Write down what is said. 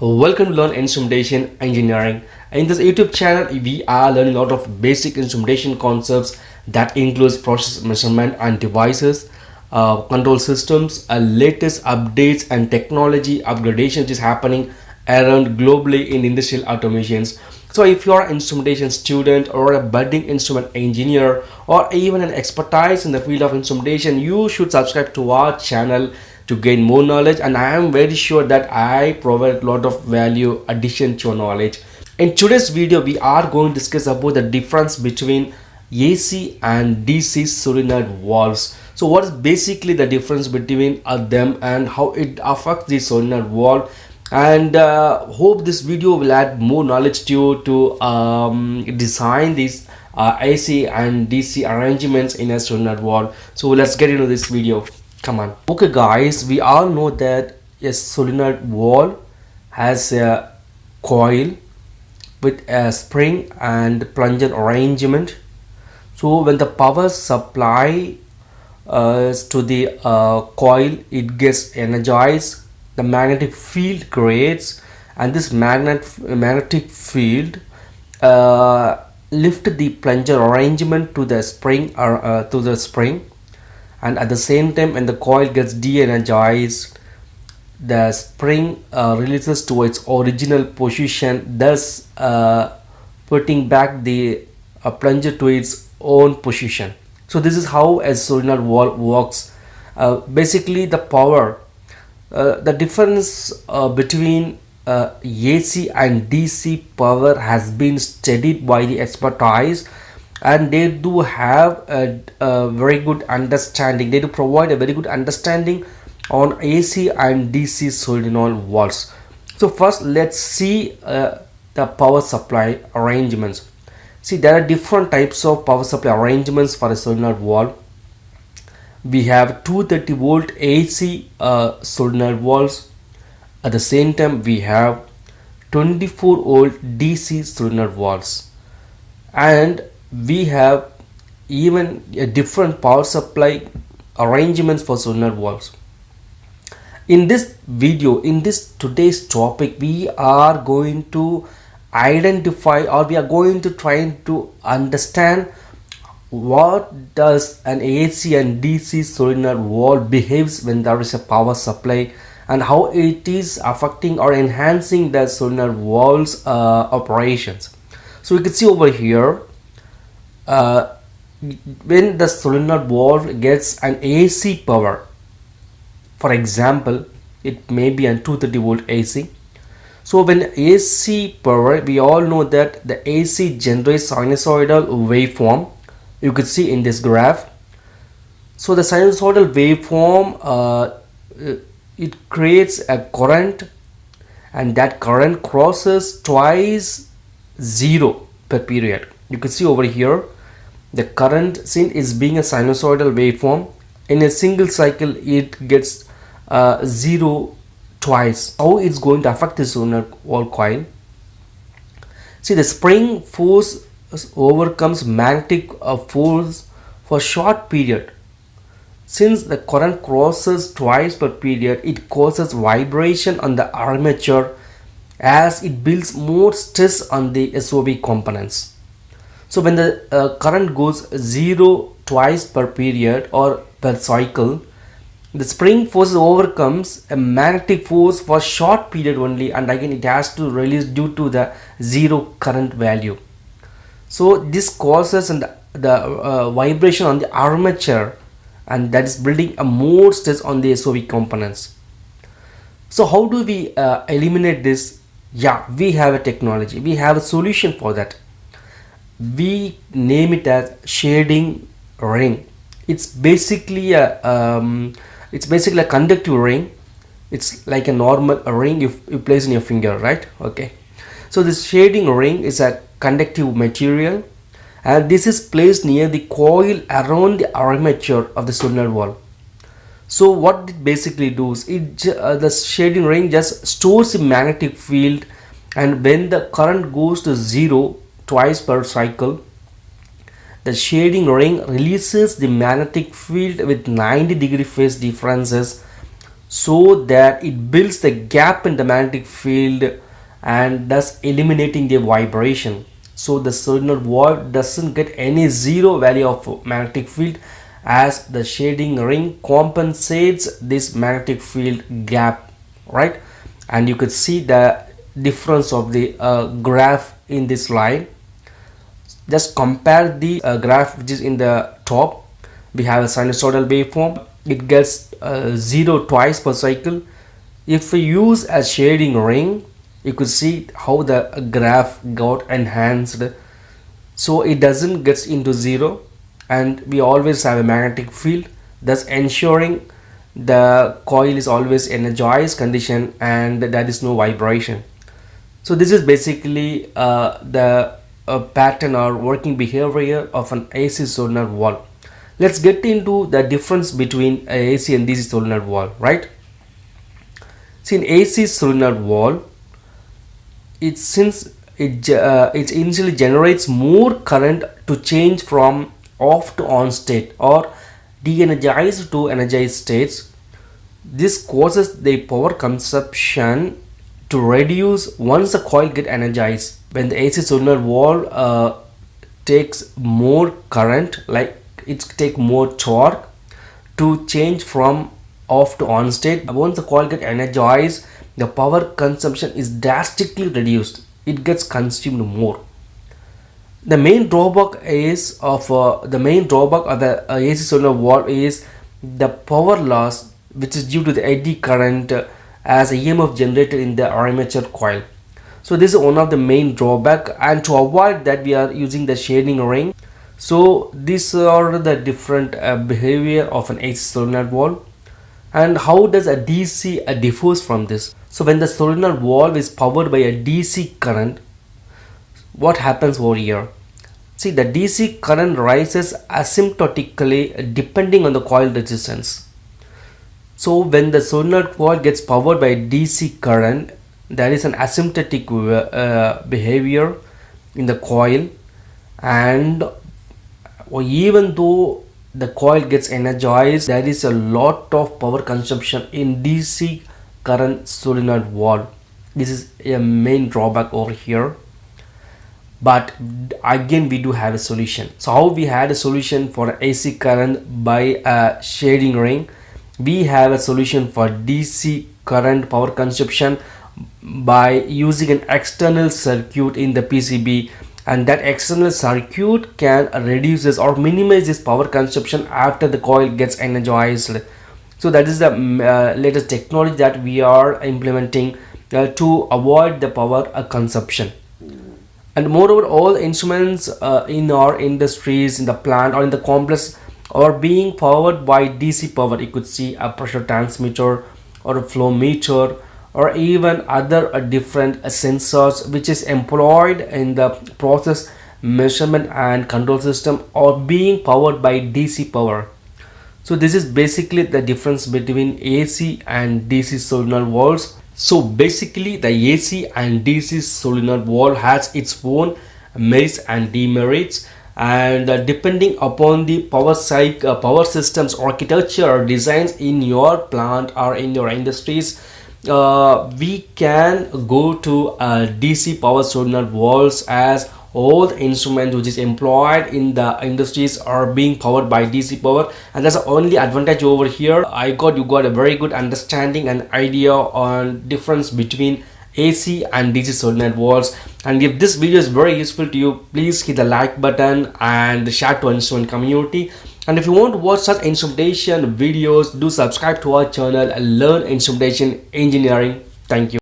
Welcome to Learn Instrumentation Engineering. In this YouTube channel, we are learning a lot of basic instrumentation concepts that includes process measurement and devices, control systems, latest updates and technology upgradation which is happening around globally in industrial automations. So if you are an instrumentation student or a budding instrument engineer or even an expertise in the field of instrumentation, you should subscribe to our channel to gain more knowledge, and I am very sure that I provide a lot of value addition to your knowledge. In today's video, we are going to discuss about the difference between AC and DC solenoid valves. So what is basically the difference between them and how it affects the solenoid valve, and hope this video will add more knowledge to you to design these AC and DC arrangements in a solenoid valve. So let's get into this video. Come on. Okay guys, we all know that a solenoid valve has a coil with a spring and plunger arrangement. So when the power supply to the coil, it gets energized, the magnetic field creates, and this magnetic field lift the plunger arrangement to the spring and at the same time when the coil gets de-energized, the spring releases to its original position, thus putting back the plunger to its own position. So this is how a solenoid valve works. Basically the power, the difference between AC and DC power has been studied by the expertise, and they do have a very good understanding. They do provide a very good understanding on AC and DC solenoid valves. So first let's see the power supply arrangements. See, there are different types of power supply arrangements for a solenoid valve. We have 230 volt AC solenoid valves. At the same time we have 24 volt DC solenoid valves, and we have even a different power supply arrangements for solenoid valves. In this video, in this today's topic, we are going to identify, or we are going to try to understand what does an AC and DC solenoid valve behaves when there is a power supply, and how it is affecting or enhancing the solenoid valve's operations. So you can see over here, when the solenoid valve gets an AC power, for example it may be an 230 volt AC. So when AC power, we all know that the AC generates sinusoidal waveform. You could see in this graph. So the sinusoidal waveform, it creates a current, and that current crosses twice 0 per period. You can see over here the current, since is being a sinusoidal waveform, in a single cycle it gets 0 twice. How it's going to affect the solenoid valve coil? See, the spring force overcomes magnetic force for short period. Since the current crosses twice per period, it causes vibration on the armature as it builds more stress on the SOV components. So when the current goes 0 twice per period or per cycle, the spring force overcomes a magnetic force for short period only, and again it has to release due to the 0 current value. So this causes the vibration on the armature, and that is building a more stress on the SOV components. So how do we eliminate this? Yeah, we have a technology, we have a solution for that. We name it as shading ring. It's basically a conductive ring. It's like a normal ring you place in your finger, right? Okay, so this shading ring is a conductive material, and this is placed near the coil around the armature of the solenoid valve. So what it basically does, the shading ring just stores the magnetic field, and when the current goes to 0 twice per cycle, the shading ring releases the magnetic field with 90-degree phase differences. so that it builds the gap in the magnetic field and thus eliminating the vibration. So the solenoid valve doesn't get any zero value of magnetic field, as the shading ring compensates this magnetic field gap, right? And you could see the difference of the graph in this line. Just compare the graph which is in the top. We have a sinusoidal waveform. It gets 0 twice per cycle. If we use a shading ring, you could see how the graph got enhanced, so it doesn't get into 0, and we always have a magnetic field, thus ensuring the coil is always energized condition and there is no vibration. So this is basically the pattern or working behavior of an AC solenoid valve. Let's get into the difference between AC and DC solenoid valve, right? See, in AC solenoid valve, it initially generates more current to change from off to on state or de-energized to energized states. This causes the power consumption to reduce once the coil get energized. When the AC solenoid valve takes more current, like it take more torque to change from off to on state. Once the coil get energized, the power consumption is drastically reduced. It gets consumed more. The main drawback of the AC solenoid valve is the power loss, which is due to the eddy current as a EMF generated in the armature coil. So this is one of the main drawback, and to avoid that we are using the shading ring. So these are the different behavior of an AC solenoid valve. And how does a DC differs from this? So when the solenoid valve is powered by a DC current, what happens over here? See, the DC current rises asymptotically depending on the coil resistance. So when the solenoid valve gets powered by DC current, there is an asymptotic behavior in the coil, and even though the coil gets energized, there is a lot of power consumption in DC current solenoid valve. This is a main drawback over here, but again we do have a solution. So how we had a solution for AC current by a shading ring, we have a solution for DC current power consumption by using an external circuit in the PCB, and that external circuit can reduces or minimize this power consumption after the coil gets energized. So that is the latest technology that we are implementing to avoid the power consumption. And moreover, all instruments in our industries, in the plant or in the complex, are being powered by DC power. You could see a pressure transmitter or a flow meter, or even other different sensors which is employed in the process measurement and control system, or being powered by DC power. So this is basically the difference between AC and DC solenoid valves. So basically the AC and DC solenoid valve has its own merits and demerits, and depending upon the power systems architecture or designs in your plant or in your industries, we can go to DC power solenoid valves, as all the instruments which is employed in the industries are being powered by DC power, and that's the only advantage over here. You got a very good understanding and idea on difference between AC and DC solenoid valves. And if this video is very useful to you, please hit the like button and share to instrument community. And if you want to watch such instrumentation videos, do subscribe to our channel and learn instrumentation engineering. Thank you.